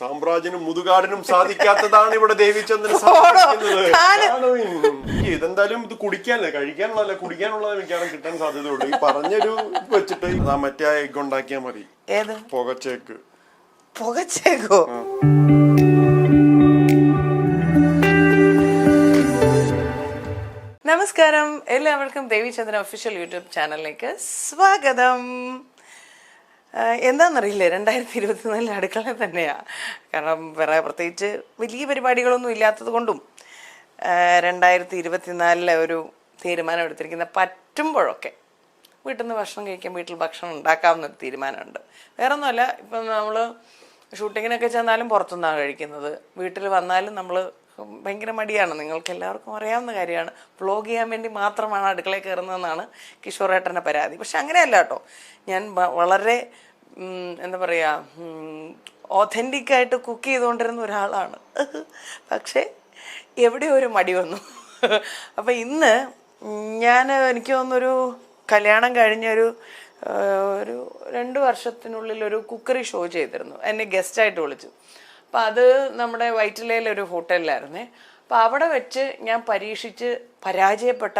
സാമ്രാജ്യനും മുതുകാടിനും സാധിക്കാത്തതാണ് ഇവിടെ ദേവിചന്ദ്രൻ. ഇതെന്തായാലും ഇത് കുടിക്കാനല്ലേ, കഴിക്കാനുള്ളതല്ല, കുടിക്കാനുള്ളത് മിക്കവാറും കിട്ടാൻ സാധ്യതയുള്ളൂ. ഈ പറഞ്ഞൊരു വെച്ചിട്ട് മറ്റേ എഗ് ഉണ്ടാക്കിയാൽ മതി. ഏത് പുകച്ചേക്ക്? പുകച്ചേക്കോ? നമസ്കാരം, എല്ലാവർക്കും ദേവിചന്ദ്രൻ ഒഫീഷ്യൽ യൂട്യൂബ് ചാനലിലേക്ക് സ്വാഗതം. എന്താണെന്നറിയില്ലേ, 2024 അടുക്കള തന്നെയാണ്. കാരണം വേറെ പ്രത്യേകിച്ച് വലിയ പരിപാടികളൊന്നും ഇല്ലാത്തത് കൊണ്ടും 2024 ഒരു തീരുമാനം എടുത്തിരിക്കുന്ന പറ്റുമ്പോഴൊക്കെ വീട്ടിൽ നിന്ന് ഭക്ഷണം കഴിക്കാൻ, വീട്ടിൽ ഭക്ഷണം ഉണ്ടാക്കാവുന്നൊരു തീരുമാനമുണ്ട്. വേറെ ഒന്നുമല്ല, ഇപ്പം നമ്മൾ ഷൂട്ടിങ്ങിനൊക്കെ ചെന്നാലും പുറത്തുനിന്നാണ് കഴിക്കുന്നത്. വീട്ടിൽ വന്നാലും നമ്മൾ ഭയങ്കര മടിയാണ്. നിങ്ങൾക്ക് എല്ലാവർക്കും അറിയാവുന്ന കാര്യമാണ്. വ്ളോഗ് ചെയ്യാൻ വേണ്ടി മാത്രമാണ് അടുക്കളയിൽ കയറുന്നതെന്നാണ് കിഷോറേട്ടൻ്റെ പരാതി. പക്ഷെ അങ്ങനെയല്ല കേട്ടോ. ഞാൻ വളരെ എന്താ പറയുക, ഓഥൻറ്റിക്കായിട്ട് കുക്ക് ചെയ്തുകൊണ്ടിരുന്ന ഒരാളാണ്. പക്ഷേ എവിടെയോ ഒരു മടി വന്നു. അപ്പം ഇന്ന് എനിക്ക് തോന്നുന്നൊരു കല്യാണം കഴിഞ്ഞൊരു 2 വർഷത്തിനുള്ളിൽ ഒരു കുക്കറി ഷോ ചെയ്തിരുന്നു. എന്നെ ഗസ്റ്റായിട്ട് വിളിച്ചു. അപ്പം അത് നമ്മുടെ വൈറ്റിലയിലൊരു ഹോട്ടലിലായിരുന്നേ. അപ്പം അവിടെ വെച്ച് ഞാൻ പരീക്ഷിച്ച് പരാജയപ്പെട്ട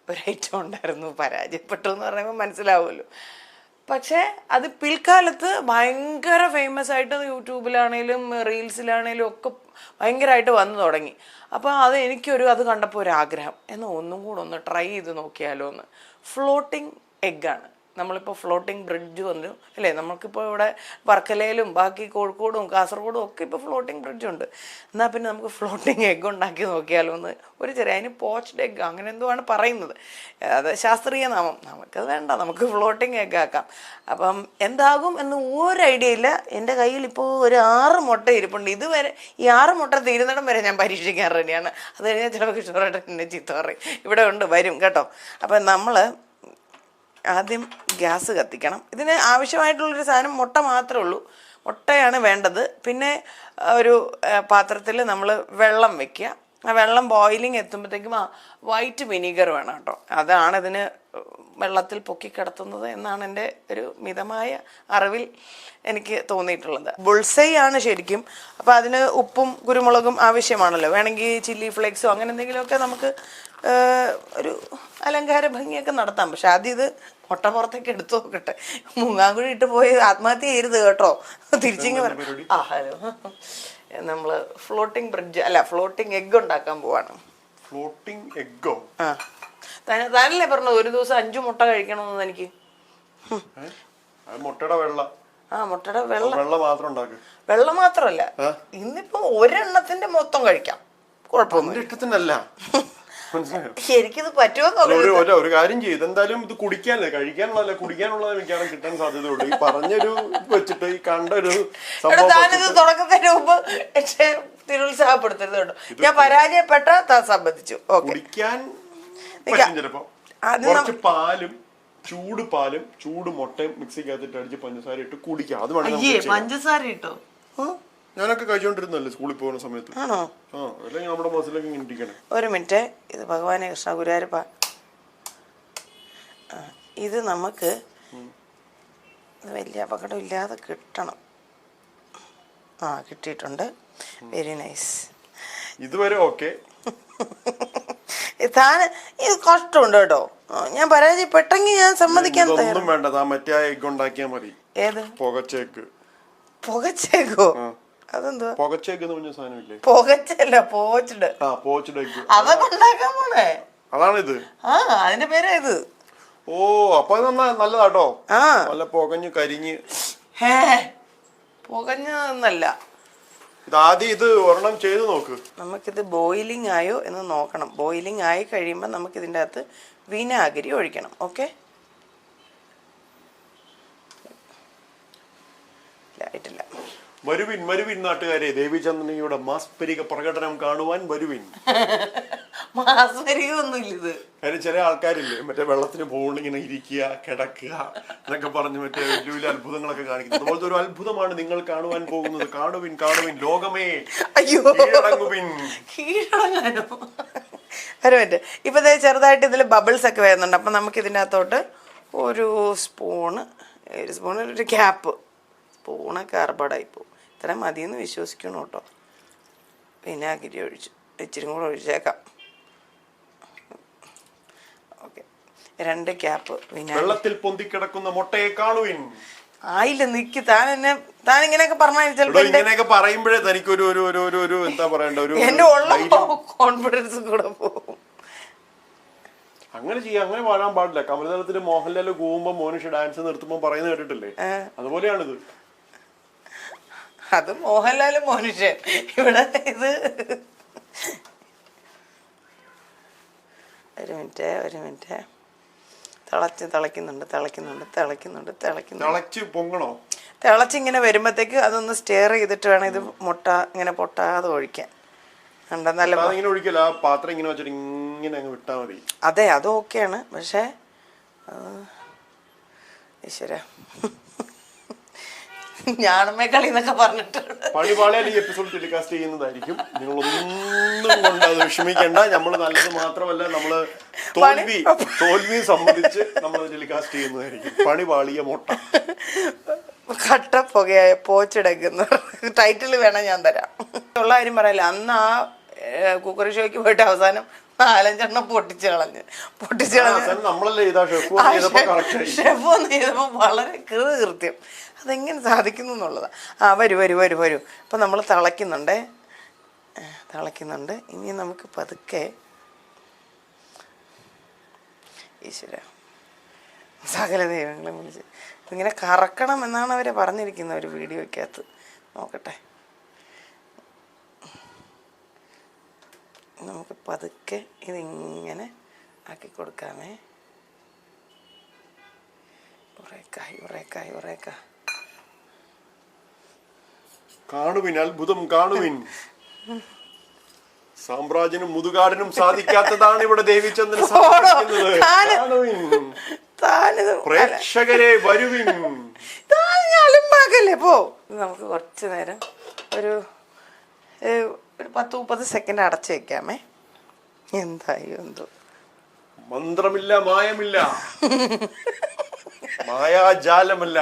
ഒരു ഐറ്റം ഉണ്ടായിരുന്നു. പരാജയപ്പെട്ടു എന്ന് പറയുമ്പോൾ മനസ്സിലാവുമല്ലോ. പക്ഷേ അത് പിൽക്കാലത്ത് ഭയങ്കര ഫേമസ് ആയിട്ട് യൂട്യൂബിലാണേലും റീൽസിലാണേലും ഒക്കെ ഭയങ്കരമായിട്ട് വന്നു തുടങ്ങി. അപ്പോൾ അത് കണ്ടപ്പോൾ ഒരു ആഗ്രഹം, എന്നാൽ ഒന്നും കൂടെ ഒന്ന് ട്രൈ ചെയ്ത് നോക്കിയാലോ എന്ന്. ഫ്ലോട്ടിംഗ് എഗ്ഗാണ്. നമ്മളിപ്പോൾ ഫ്ലോട്ടിംഗ് ബ്രിഡ്ജ് വന്നു അല്ലേ. നമുക്കിപ്പോൾ ഇവിടെ വർക്കലയിലും ബാക്കി കോഴിക്കോടും കാസർഗോഡും ഒക്കെ ഇപ്പോൾ ഫ്ലോട്ടിംഗ് ബ്രിഡ്ജുണ്ട്. എന്നാൽ പിന്നെ നമുക്ക് ഫ്ലോട്ടിംഗ് എഗ്ഗ് ഉണ്ടാക്കി നോക്കിയാലോ എന്ന് അതിന് പോച്ച്ഡ് എഗ്ഗ് അങ്ങനെ എന്തോ ആണ് പറയുന്നത്. അത് ശാസ്ത്രീയ നാമം. നമുക്കത് വേണ്ട, നമുക്ക് ഫ്ലോട്ടിംഗ് എഗ്ഗ് ആക്കാം. അപ്പം എന്താകും എന്ന് ഒരു ഐഡിയ ഇല്ല. എൻ്റെ കയ്യിൽ ഇപ്പോൾ ഒരു 6 മുട്ട ഇരിപ്പുണ്ട്. ഇതുവരെ ഈ 6 മുട്ട തീരുന്നിടം വരെ ഞാൻ പരീക്ഷിക്കാൻ റെഡിയാണ്. അത് കഴിഞ്ഞാൽ ചിലപ്പോൾ കിഷോറായിട്ട് എന്നെ ചീത്ത പറയും. ഇവിടെ ഉണ്ട്, വരും കേട്ടോ. അപ്പം നമ്മൾ ആദ്യം ഗ്യാസ് കത്തിക്കണം. ഇതിന് ആവശ്യമായിട്ടുള്ളൊരു സാധനം മുട്ട മാത്രമേ ഉള്ളൂ. മുട്ടയാണ് വേണ്ടത്. പിന്നെ ഒരു പാത്രത്തിൽ നമ്മൾ വെള്ളം വെക്കുക. ആ വെള്ളം ബോയിലിംഗ് എത്തുമ്പോഴത്തേക്കും വൈറ്റ് വിനീഗർ വേണം കേട്ടോ. അതാണ് ഇതിന് വെള്ളത്തിൽ പൊക്കിക്കിടത്തുന്നത് എന്നാണ് എൻ്റെ ഒരു മിതമായ അറിവിൽ എനിക്ക് തോന്നിയിട്ടുള്ളത്. ബുൾസൈ ആണ് ശരിക്കും. അപ്പോൾ അതിന് ഉപ്പും കുരുമുളകും ആവശ്യമാണല്ലോ. വേണമെങ്കിൽ ചില്ലി ഫ്ലേക്സോ അങ്ങനെ എന്തെങ്കിലുമൊക്കെ നമുക്ക് ഒരു അലങ്കാര ഭംഗിയൊക്കെ നടത്താം. പക്ഷെ ആദ്യം ഇത് മുട്ട പുറത്തേക്ക് എടുത്തു നോക്കട്ടെ. മുങ്ങാങ്കുഴി ഇട്ട് പോയി ആത്മഹത്യ ചെയ്യരുത് കേട്ടോ. തിരിച്ചിങ്ങ് വരാം. ഹലോ, നമ്മൾ ഫ്ലോട്ടിംഗ് എഗ്ഗ് ഉണ്ടാക്കാൻ പോവാണ്. ഫ്ലോട്ടിംഗ് എഗ്ഗോ? താനല്ലേ പറഞ്ഞത് ഒരു ദിവസം 5 മുട്ട കഴിക്കണമെന്ന്. എനിക്ക് മുട്ടയുടെ വെള്ളം മാത്രമല്ല, ഇന്നിപ്പോ ഒരെണ്ണത്തിന്റെ മൊത്തം കഴിക്കാം, കുഴപ്പമൊന്നുമില്ല. എനിക്കിത് പറ്റുമോ? ഒരു കാര്യം ചെയ്ത് എന്തായാലും ഇത് കുടിക്കാനല്ലേ, കഴിക്കാനുള്ളതല്ല, കുടിക്കാനുള്ളത് മിക്കവാറും കിട്ടാൻ സാധ്യതയുള്ളൂ. ഈ പറഞ്ഞൊരു വെച്ചിട്ട് ഈ കണ്ടൊരു താനിത് തുടക്കത്തിന് മുമ്പ് തിരുത്സാഹപ്പെടുത്തരുത് കേട്ടോ. ഞാൻ പരാജയപ്പെട്ട സംബന്ധിച്ചു. കുടിക്കാൻ ചിലപ്പോ കുറച്ച് പാലും ചൂട് മുട്ടയും മിക്സിക്കകത്തിട്ട് അടിച്ച് പഞ്ചസാര ഇട്ട് കുടിക്കാം. അത് വേണം. പഞ്ചസാര ഇട്ടോ? ഞാനൊക്കെ കഴിച്ചോണ്ടിരുന്നല്ലേ സ്കൂളിൽ പോകുന്ന സമയത്ത്. ആണോ? അല്ലെങ്കിൽ നമ്മുടെ മസിലൊക്കെ ഇങ്ങനെ ഇരിക്കണേ. ഒരു മിനിറ്റ്. ഇത് ഭഗവാനെ കൃഷ്ണ ഗുരുവായൂരപ്പ. ഇത് നമുക്ക് വലിയ അപകടം ഇല്ലാതെ കിട്ടണം. കിട്ടിയിട്ടുണ്ട്. Very nice. ഇതുവരെ ഓക്കെ. ഇത് കഷ്ടമുണ്ട് കേട്ടോ. ഞാൻ പരാജയപ്പെട്ടെങ്കിൽ ഞാൻ സമ്മതിക്കാൻ ഒന്നും വേണ്ട. മറ്റേ എഗ്ഗ് ഉണ്ടാക്കിയാൽ മതി. ഏത്? പുകച്ചേക്ക്. പുകച്ചേക്കോ? അതെന്താ പുകച്ചേക്ക് എന്ന് പറഞ്ഞ സാധനമില്ലേ? പുകച്ചല്ല, പോച്ച്ഡ്. Poached egg. അതൊക്കെ ഉണ്ടാക്കാൻ പോണേ. അതാണിത്. അതിന്റെ പേരാ ഇത്. ഓ, അപ്പൊ നല്ലതാട്ടോ. നല്ല പുകഞ്ഞ് കരിഞ്ഞ്. പുകഞ്ഞല്ല. ആദ്യം ഇത് ഒരെണ്ണം ചെയ്ത് നോക്ക്. നമുക്കിത് ബോയിലിംഗ് ആയോ എന്ന് നോക്കണം. ബോയിലിംഗ് ആയി കഴിയുമ്പോൾ നമുക്ക് ഇതിൻ്റെ അകത്ത് വിനാഗിരി ഒഴിക്കണം. ഓക്കെ, ആയിട്ടില്ല. വരുവിൻ നാട്ടുകാരെ, ദേവിചന്ദ്രനിയുടെ മാസ്പരിക പ്രകടനം കാണുവാൻ വരുവിൻ. മാസ്പരികൊന്നുമില്ല ഇത്. കാര്യം ചില ആൾക്കാരില്ലേ മറ്റേ വെള്ളത്തിന് പോകുമ്പോൾ ഇങ്ങനെ ഇരിക്കുക, കിടക്കുക എന്നൊക്കെ പറഞ്ഞ് മറ്റേ വലിയ വലിയ അത്ഭുതങ്ങളൊക്കെ കാണിക്കുന്നത്. അതുപോലത്തെ ഒരു അത്ഭുതമാണ് നിങ്ങൾ കാണുവാൻ പോകുന്നത്. കാണുവിൻ ലോകമേ, കീഴടങ്ങുവിൻ. കീഴടങ്ങാനോ? ഒരു മിനിറ്റ്. ഇപ്പൊ ചെറുതായിട്ട് ഇതിൽ ബബിൾസ് ഒക്കെ വരുന്നുണ്ട്. അപ്പൊ നമുക്ക് ഇതിൻ്റെ അകത്തോട്ട് ഒരു സ്പൂണ്, ഒരു ക്യാപ്പ്, സ്പൂണ് കാർബോർഡായി പോകും. ഇത്ര മതിയെന്ന് വിശ്വസിക്കണം കേട്ടോ. വിനാഗിരി ഒഴിച്ചു, ഇച്ചിരി കൂടെ ഒഴിച്ചേക്കാം. ഓക്കെ, 2 ക്യാപ്പ് വിനാഗിരി. വെള്ളത്തിൽ പൊന്തിക്കിടക്കുന്ന മുട്ടയെ കാണുവിൻ. ആയില്ല, നിക്ക്. താൻ ഇങ്ങനെയൊക്കെ പറഞ്ഞാൽ ചിലപ്പോ ഇങ്ങനെയൊക്കെ പറയുമ്പോഴേ തനിക്കൊരു ഒരു എന്താ പറയണ്ട, ഒരു എന്റെ ഉള്ള കോൺഫിഡൻസ് കൂടെ പോകും. അങ്ങനെ ചെയ്യാം, അങ്ങനെ പാടാൻ പാടില്ല. കമലതലത്തില് മോഹൻലാല് കൂവുമ്പോ മോനിഷ ഡാൻസ് നിർത്തുമ്പോ പറയുന്നത് കേട്ടിട്ടില്ലേ? അതുപോലെയാണിത്. അത് മോഹൻലാലും മോനിഷ. ഇവിടെ ഇത് ഒരു മിനിറ്റ് തിളച്ച് പൊങ്ങണോ? തിളച്ചിങ്ങനെ വരുമ്പോഴത്തേക്ക് അതൊന്ന് സ്റ്റെയർ ചെയ്തിട്ട് വേണം ഇത് മുട്ട ഇങ്ങനെ പൊട്ടാതെ ഒഴിക്കാൻ. നല്ല ഒഴിക്കല, പാത്രം ഇങ്ങനെ വെച്ചിട്ട് ഇങ്ങനെ അങ്ങ് വിട്ടാ മതി. അതെ, അത് ഓക്കെയാണ്. പക്ഷേ ഈശ്വര, ഞാണമ്മേ കളി എന്നൊക്കെ പറഞ്ഞിട്ടുണ്ട്. പണിപാളിയാൽ ഈ എപ്പിസോഡ് ടെലികാസ്റ്റ് ചെയ്യുന്നതായിരിക്കും. നിങ്ങളൊന്നും കൊണ്ട് അത് വിഷമിക്കേണ്ട. നമ്മള് നല്ലത് മാത്രമല്ല, നമ്മള് തോൽവി സംബന്ധിച്ച് നമ്മൾ ടെലികാസ്റ്റ് ചെയ്യുന്നതായിരിക്കും. പണിപാളിയ മുട്ട കട്ട പുകയായ പോച്ചെടുക്കുന്ന ടൈറ്റിൽ വേണം, ഞാൻ തരാം. ഉള്ള കാര്യം പറയല്ല, അന്ന് ആ കുക്കറി ഷോയ്ക്ക് പോയിട്ട് അവസാനം 4-5 പൊട്ടിച്ച് കളഞ്ഞ് ഷെഫ് ഒന്ന് ചെയ്തപ്പോ വളരെ കൃത്യം. അതെങ്ങനെ സാധിക്കുന്നു എന്നുള്ളതാ. വരൂ. അപ്പൊ നമ്മൾ തിളയ്ക്കുന്നുണ്ട്. ഇനി നമുക്ക് പതുക്കെ, ഈശ്വര സകല ദൈവങ്ങളെ വിളിച്ച് ഇങ്ങനെ കറക്കണം എന്നാണ് അവരെ പറഞ്ഞിരിക്കുന്നത് ഒരു വീഡിയോയ്ക്കകത്ത്. നോക്കട്ടെ, നമുക്ക് പതുക്കെ ഇതിങ്ങനെ ആക്കി കൊടുക്കാമേ. ഉറേക്ക കാണുവിൻ, അത്ഭുതം കാണുവിൻ. സാമ്രാജ്യനും മുതുകാടിനും സാധിക്കാത്തതാണ് ഇവിടെ ദേവിചന്ദ്രൻ സാധിക്കുന്നത്. പ്രേക്ഷകരെ വരുവിൻ. അലമ്പാക്കല്ലേ പോ. നമുക്ക് കുറച്ചു നേരം ഒരു 10-30 സെക്കൻഡ് അടച്ചു വെക്കാമേ. എന്തായോ എന്തോ, മന്ത്രമില്ല, മായമില്ല, മായാജാലമല്ല.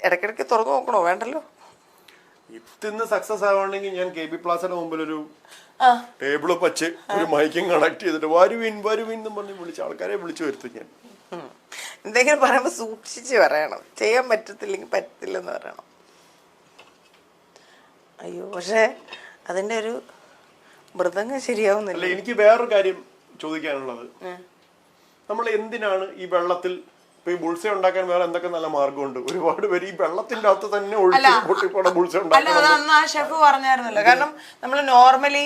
ഇടയ്ക്കിടയ്ക്ക് തുറന്നു നോക്കണോ? വേണ്ടല്ലോ. ഇന്ന് സക്സസ് ആവണമെങ്കിൽ ഞാൻ KB പ്ലാസയുടെ മുമ്പിൽ ഒരു ടേബിള് വച്ച് ഒരു മൈക്കും കണക്ട് ചെയ്തിട്ട് വരുവിൻ എന്ന് പറഞ്ഞ് വിളിച്ച ആൾക്കാരെ വിളിച്ചു വരുത്തും ഞാൻ. എന്തെങ്കിലും പറയുമ്പോ സൂക്ഷിച്ച് പറയണം. ചെയ്യാൻ പറ്റത്തില്ലെങ്കിൽ പറ്റത്തില്ലെന്ന് പറയണം. അയ്യോ, പക്ഷെ അതിന്റെ ഒരു മൃദംഗം ശരിയാവുന്നില്ല. എനിക്ക് വേറൊരു കാര്യം ചോദിക്കാനുള്ളത്, നമ്മൾ എന്തിനാണ് ഈ വെള്ളത്തിൽ ഇപ്പൊ ഈ ബുൾസ ഉണ്ടാക്കാൻ വേറെ എന്തൊക്കെ നല്ല മാർഗമുണ്ട്. ഒരുപാട് പേര് ഈ വെള്ളത്തിന്റെ അകത്ത് തന്നെ ബുൾസ അല്ല, അതന്ന് ആ ഷെഫ് പറഞ്ഞായിരുന്നല്ലോ. കാരണം നമ്മൾ നോർമലി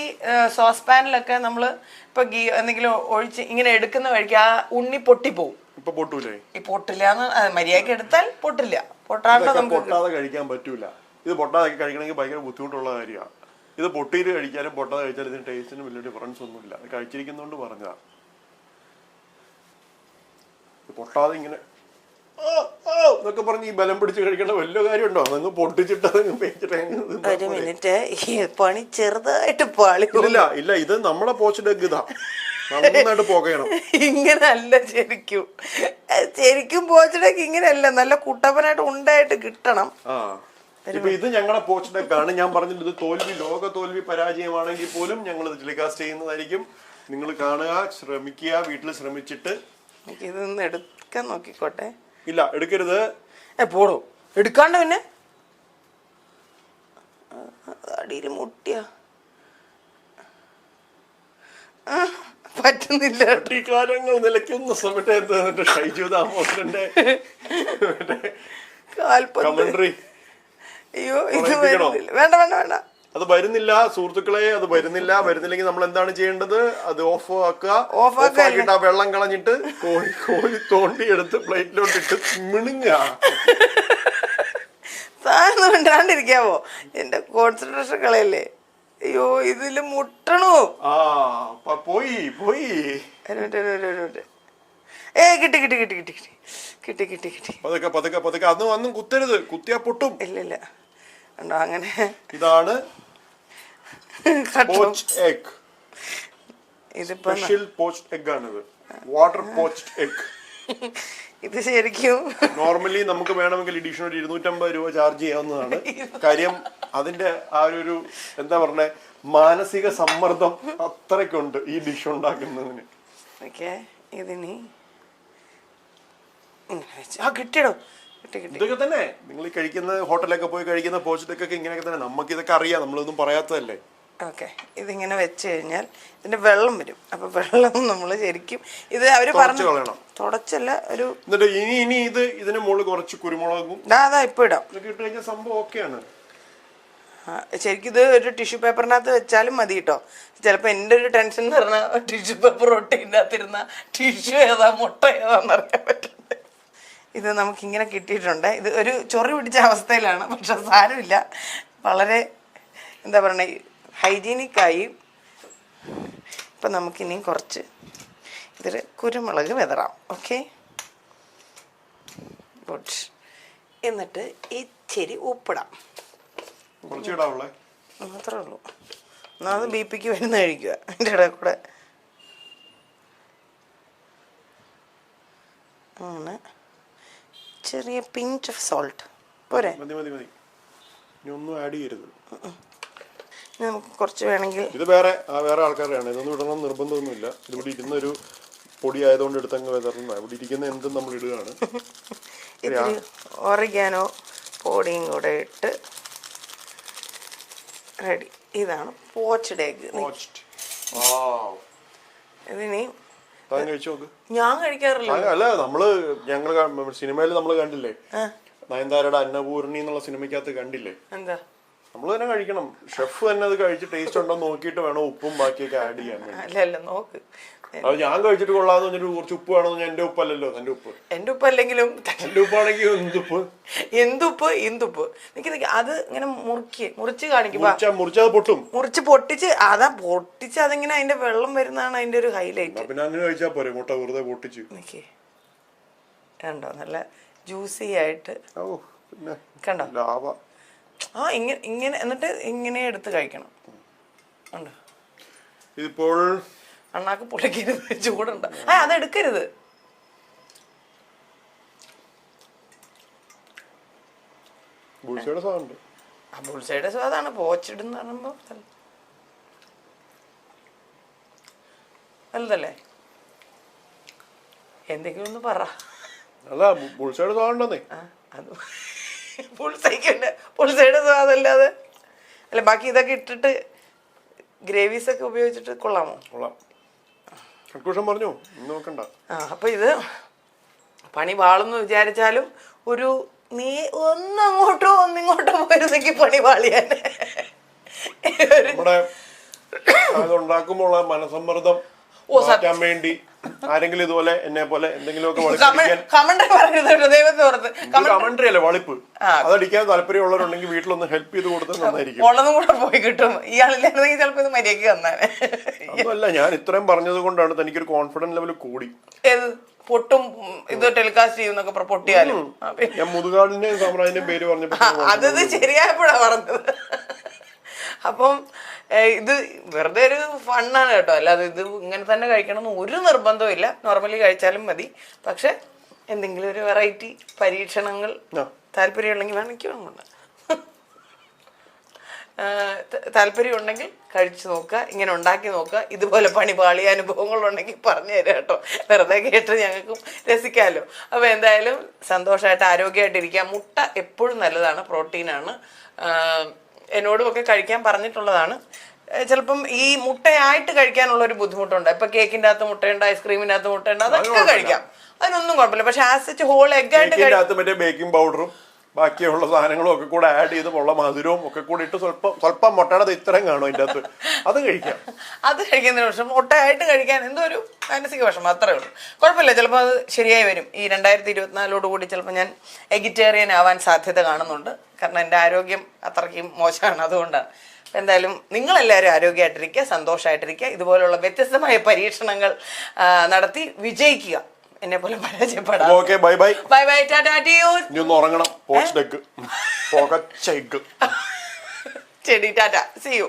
സോസ് പാനിലൊക്കെ നമ്മള് ഇപ്പൊ എന്തെങ്കിലും ഒഴിച്ച് ഇങ്ങനെ എടുക്കുന്ന വഴിക്ക് ആ ഉണ്ണി പൊട്ടിപ്പോവും. ഇപ്പൊ പൊട്ടൂലേ? ഈ പൊട്ടില്ലാന്ന് മര്യാദക്ക് എടുത്താൽ പൊട്ടില്ല. പൊട്ടാതെ കഴിക്കാൻ പറ്റൂല. ഇത് പൊട്ടാതെ കഴിക്കണമെങ്കിൽ ഭയങ്കര ബുദ്ധിമുട്ടുള്ള കാര്യമാണ്. ഇത് പൊട്ടിയിട്ട് കഴിക്കാനും പൊട്ടാതെ കഴിച്ചാലും ഇതിന് ടേസ്റ്റിന് വലിയ ഡിഫറൻസ് ഒന്നുമില്ല. അത് കഴിച്ചിരിക്കുന്നോണ്ട് പറഞ്ഞതാ. പൊട്ടാതെ ഇങ്ങനെ എന്നൊക്കെ പറഞ്ഞ് ഈ ബലം പിടിച്ച് കഴിക്കേണ്ട വലിയ കാര്യമുണ്ടോ? അതങ്ങ് പൊട്ടിച്ചിട്ട് അതങ്ങ് ഒരു മിനിറ്റ്, ഈ പണി ചെറുതായിട്ട് പാളി. ഇല്ല, ഇത് നമ്മളെ പോസ്റ്റ് എഗ് ഇതാ, നന്നായിട്ട് പോകണം. ഇങ്ങനല്ല ശരിക്കും പോച്ചടക്ക് ഇങ്ങനെയല്ല, നല്ല കുട്ടപ്പനായിട്ട് ഉണ്ടായിട്ട് കിട്ടണം. ഇപ്പൊ ഇത് ഞങ്ങളുടെ പോസ്റ്റ് എഗ് ആണ്. ഞാൻ പറഞ്ഞിട്ട് ഇത് ലോക തോൽവി പരാജയമാണെങ്കിൽ പോലും ഞങ്ങൾ ഇത് ടെലികാസ്റ്റ് ചെയ്യുന്നതായിരിക്കും. നിങ്ങൾ കാണുക, ശ്രമിക്കുക, വീട്ടിൽ ശ്രമിച്ചിട്ട് ഇതൊന്ന് എടുക്കാൻ നോക്കിക്കോട്ടെ. ഇല്ല, എടുക്കരുത്. പോടോ, എടുക്കാണ്ട് പിന്നെ അടിയിൽ മുട്ടിയ പറ്റുന്നില്ല. കാര്യങ്ങൾ നിലയ്ക്കുന്ന സമയത്ത് ഷൈജു ദാമോദരന്റെ കമന്ററി. അയ്യോ, ഇത് വേണ്ട. അത് വരുന്നില്ല സുഹൃത്തുക്കളെ, അത് വരുന്നില്ലെങ്കിൽ നമ്മൾ എന്താണ് ചെയ്യേണ്ടത്? അത് ഓഫ് ആക്കിയിട്ട് ആ വെള്ളം കളഞ്ഞിട്ട് കോഴി തോണ്ടി എടുത്ത് പ്ലേറ്റിലോട്ടിട്ട് മിണുങ്ങ. താഴ്ന്നു മിണ്ടാണ്ടിരിക്കാവോ? എന്റെ കോൺസെൻട്രേഷൻ കളയല്ലേ. അയ്യോ, ഇതില് മുട്ടണോ? പോയി കിട്ടി. പതുക്കെ അന്നും കുത്തരുത്, കുത്തിയാ പൊട്ടും. ഇല്ല, ഉണ്ടോ അങ്ങനെ. ഇതാണ് poached egg. Special poached egg ആണിത്. Water poached egg. ഇത് ശരിക്കും നോർമലി നമുക്ക് വേണമെങ്കിൽ എഡിഷൻ ഒരു 250 രൂപ ചാർജ് ചെയ്യാവുന്നതാണ്. കാര്യം അതിന്റെ ആ ഒരു എന്താ പറഞ്ഞ മാനസിക സമ്മർദ്ദം അത്രയ്ക്കുണ്ട് ഈ ഡിഷ് ഉണ്ടാക്കുന്നതിന്. ഇതിനി കിട്ടിയടോ ഇതൊക്കെ തന്നെ നിങ്ങൾ ഈ കഴിക്കുന്ന ഹോട്ടലൊക്കെ പോയി കഴിക്കുന്ന പോസ്റ്റൊക്കെ ഇങ്ങനെയൊക്കെ തന്നെ. നമുക്ക് ഇതൊക്കെ അറിയാം, നമ്മളൊന്നും പറയാത്തതല്ലേ. ഓക്കെ, ഇതിങ്ങനെ വെച്ച് കഴിഞ്ഞാൽ ഇതിന്റെ വെള്ളം വരും. അപ്പൊ വെള്ളം നമ്മൾ ശരിക്കും ഇത് അവര് പറഞ്ഞു തുടച്ചല്ല ഒരു എന്നിട്ട് ഇനി ഇതിന് മുകളിൽ കുറച്ച് കുരുമുളകും അതാ ഇപ്പൊ ഇടാം. ഇട്ട് കഴിഞ്ഞാൽ സംഭവം ഓക്കെയാണ്. ശരിക്കും ഇത് ഒരു ടിഷ്യൂ പേപ്പറിനകത്ത് വെച്ചാലും മതി കേട്ടോ. ചിലപ്പോൾ എൻ്റെ ഒരു ടെൻഷൻ എന്ന് പറഞ്ഞാൽ ടിഷ്യൂ പേപ്പർ ഒട്ടിനകത്തിരുന്ന ടിഷ്യൂ ഏതാ മുട്ട ഏതാന്ന് അറിയാൻ പറ്റുന്നത്. ഇത് നമുക്കിങ്ങനെ കിട്ടിയിട്ടുണ്ട്. ഇത് ഒരു ചൊറി പിടിച്ച അവസ്ഥയിലാണ്, പക്ഷെ സാരമില്ല. വളരെ എന്താ പറയണേ ഹൈജീനിക്കായി. ഇപ്പം നമുക്കിനി കുറച്ച് ഇതിൽ കുരുമുളക് വിതറാം. Okay, good. എന്നിട്ട് ഇച്ചിരി ഉപ്പിടാം. മാത്രമേ ഉള്ളൂ. ഒന്നാമത് BP വരുന്ന കഴിക്കുക അതിൻ്റെ ഇടയിൽ കൂടെ. അങ്ങനെ ചെറിയ പിഞ്ച് ഓഫ് സോൾട്ട് പോരെ. ഒന്നും ആഡ് ചെയ്യരുത്. നമുക്ക് കുറച്ച് വേണമെങ്കിൽ ഇത് വേറെ ആൾക്കാരാണ്, ഇതൊന്നും ഇടണം നിർബന്ധമൊന്നുമില്ല. ഇതിവിടെ ഇരുന്നൊരു പൊടി ആയതുകൊണ്ട് എടുത്തങ്ങ് വിതറുന്ന. ഇവിടെ ഇരിക്കുന്ന എന്തും നമ്മൾ ഇടുകയാണ്. ഇത്തിരി ഒറിഗാനോ പൊടിയും കൂടെ ഇട്ട് റെഡി. ഇതാണ് പോച്ച്ഡ് എഗ്. ഇതിനി ഞാൻ കഴിക്കാറില്ല. അല്ല, ഞങ്ങള് സിനിമയിൽ നമ്മൾ കണ്ടില്ലേ, നയൻതാരയുടെ അന്നപൂർണി എന്നുള്ള സിനിമയ്ക്കകത്ത് കണ്ടില്ലേ, എന്താ നമ്മൾ തന്നെ കഴിക്കണം. ഷെഫ് തന്നെ അത് കഴിച്ച് ടേസ്റ്റ് ഉണ്ടോ നോക്കിയിട്ട് വേണം ഉപ്പും ബാക്കിയൊക്കെ ആഡ് ചെയ്യാൻ. അല്ല നോക്ക്, അത് ഞാൻ കഴിച്ചിട്ട് കൊള്ളാന്ന് പറഞ്ഞിട്ട് കുറച്ച് ഉപ്പ് വേണമെന്ന്. എന്റെ ഉപ്പല്ലല്ലോ, എന്റെ ഉപ്പ്. എന്റെ ഉപ്പല്ലെങ്കിലും എന്റെ ഉപ്പാണെങ്കിൽ എന്തുപ്പ് അത് ഇങ്ങനെ മുറിച്ച് കാണിക്കുമ്പോ മുറിച്ചത് പൊട്ടും. മുറിച്ച് പൊട്ടിച്ച് അതിങ്ങനെ അതിന്റെ വെള്ളം വരുന്നതാണ് അതിന്റെ ഒരു ഹൈലൈറ്റ്. പിന്നെ അങ്ങനെ കഴിച്ചാ പോരെ, മുട്ട വെറുതെ പൊട്ടിച്ച്. കണ്ടോ നല്ല ജ്യൂസി ആയിട്ട്. കണ്ടോ ഇങ്ങനെ എന്നിട്ട് ഇങ്ങനെ എടുത്ത് കഴിക്കണം. ഉണ്ടോ ഇപ്പോൾ അണ്ണാക്ക് പൊളിക്കരുത്, ചൂടുണ്ട്. അതെടുക്കരുത്. ബുൾസൈഡ് സ്വാദാണ്. പോച്ചിടുന്ന് പറയുമ്പോ വലുതല്ലേ. എന്തെങ്കിലും ഒന്ന് പറ. ബുൾസൈഡ് സ്വാദല്ലാതെ അല്ല ബാക്കി ഇതൊക്കെ ഇട്ടിട്ട് ഗ്രേവീസ് ഒക്കെ ഉപയോഗിച്ചിട്ട് കൊള്ളാമോ? അപ്പൊ ഇത് പണി വാളെന്ന് വിചാരിച്ചാലും ഒരു നീ ഒന്നങ്ങോട്ടോ ഒന്നിങ്ങോട്ടോ പോയിരുന്നെങ്കിൽ പണി വാളിയാൻ. ഉണ്ടാക്കുമ്പോൾ മനസമ്മർദ്ദം മാറ്റാൻ വേണ്ടി ആരെങ്കിലും ഇതുപോലെ എന്നെ പോലെ എന്തെങ്കിലുമൊക്കെ കമന്ററി അല്ലേ വളിപ്പ് അതടിക്കാൻ താല്പര്യമുള്ളവരുണ്ടെങ്കിൽ വീട്ടിലൊന്ന് ഹെൽപ്പ് ചെയ്ത് കൊടുത്താൽ നന്നായിരിക്കും. ഉള്ളതും കൂടെ പോയി കിട്ടും. ഇയാളില്ലായിരുന്നെങ്കിൽ ചിലപ്പോ ഇത് മര്യാദയ്ക്ക് തന്നാനെ. അതല്ല, ഞാൻ ഇത്രയും പറഞ്ഞത് കൊണ്ടാണ് തനിക്കൊരു കോൺഫിഡൻസ് ലെവൽ കൂടി. പൊട്ടും ഇത് ടെലികാസ്റ്റ് ചെയ്യുന്നൊക്കെ പൊട്ടിയാലും ഞാൻ മുതുകാടിന്റെയും സാമ്രാജ്യന്റെയും പേര് പറഞ്ഞപ്പോ അത് ശരിയായപ്പോഴാ പറഞ്ഞത്. അപ്പം ഇത് വെറുതെ ഒരു ഫണ്ണാണ് കേട്ടോ. അല്ലാതെ ഇത് ഇങ്ങനെ തന്നെ കഴിക്കണമെന്ന് ഒരു നിർബന്ധവും ഇല്ല. നോർമലി കഴിച്ചാലും മതി. പക്ഷെ എന്തെങ്കിലും ഒരു വെറൈറ്റി പരീക്ഷണങ്ങൾ താല്പര്യമുണ്ടെങ്കിൽ വേണമെങ്കിൽ വേണമെന്നുണ്ട്. താല്പര്യം ഉണ്ടെങ്കിൽ കഴിച്ചു നോക്കുക, ഇങ്ങനെ ഉണ്ടാക്കി നോക്കുക. ഇതുപോലെ പണി പാളിയ അനുഭവങ്ങളുണ്ടെങ്കിൽ പറഞ്ഞു തരാം കേട്ടോ. വെറുതെ കേട്ട് ഞങ്ങൾക്കും രസിക്കാമല്ലോ. അപ്പോൾ എന്തായാലും സന്തോഷമായിട്ട് ആരോഗ്യമായിട്ടിരിക്കുക. മുട്ട എപ്പോഴും നല്ലതാണ്, പ്രോട്ടീനാണ്. എന്നോടും ഒക്കെ കഴിക്കാൻ പറഞ്ഞിട്ടുള്ളതാണ്. ചിലപ്പം ഈ മുട്ടയായിട്ട് കഴിക്കാനുള്ള ഒരു ബുദ്ധിമുട്ടുണ്ട്. ഇപ്പൊ കേക്കിന്റെ അകത്ത് മുട്ടയുണ്ട്, ഐസ്ക്രീമിന്റെ അകത്ത് മുട്ടയുണ്ട്, അതൊക്കെ കഴിക്കാം, അതിനൊന്നും കുഴപ്പമില്ല. പക്ഷെ ആസ് സച്ച് ഹോൾ എഗ് ആയിട്ട് മറ്റേ ബേക്കിംഗ് പൗഡറും ബാക്കിയുള്ള സാധനങ്ങളും ഒക്കെ കൂടെ ആഡ് ചെയ്ത് ഉള്ള മധുരവും ഒക്കെ കൂടി ഇട്ട് സ്വല്പം മുട്ടയുടെ ഇത്രയും കാണും അതിൻ്റെ അകത്ത്, അത് കഴിക്കാം. അത് കഴിക്കുന്നതിന് പക്ഷം മുട്ടയായിട്ട് കഴിക്കാൻ എന്തോ ഒരു മാനസിക വിഷമം, അത്രേ ഉള്ളൂ. കുഴപ്പമില്ല, ചിലപ്പോൾ അത് ശരിയായി വരും. ഈ 2024 കൂടി ചിലപ്പോൾ ഞാൻ എഗിറ്റേറിയൻ ആവാൻ സാധ്യത കാണുന്നുണ്ട്. കാരണം എൻ്റെ ആരോഗ്യം അത്രയ്ക്കും മോശമാണ്, അതുകൊണ്ടാണ്. എന്തായാലും നിങ്ങളെല്ലാവരും ആരോഗ്യമായിട്ടിരിക്കുക, സന്തോഷമായിട്ടിരിക്കുക. ഇതുപോലുള്ള വ്യത്യസ്തമായ പരീക്ഷണങ്ങൾ നടത്തി വിജയിക്കുക. എന്നെ പോലെ പരാജയപ്പെടാം. Okay, bye bye. Bye bye, tata to you. ഇനി ഒന്ന് ഉറങ്ങണം. Poach egg. ശരി, ടാറ്റാ, സീ യു.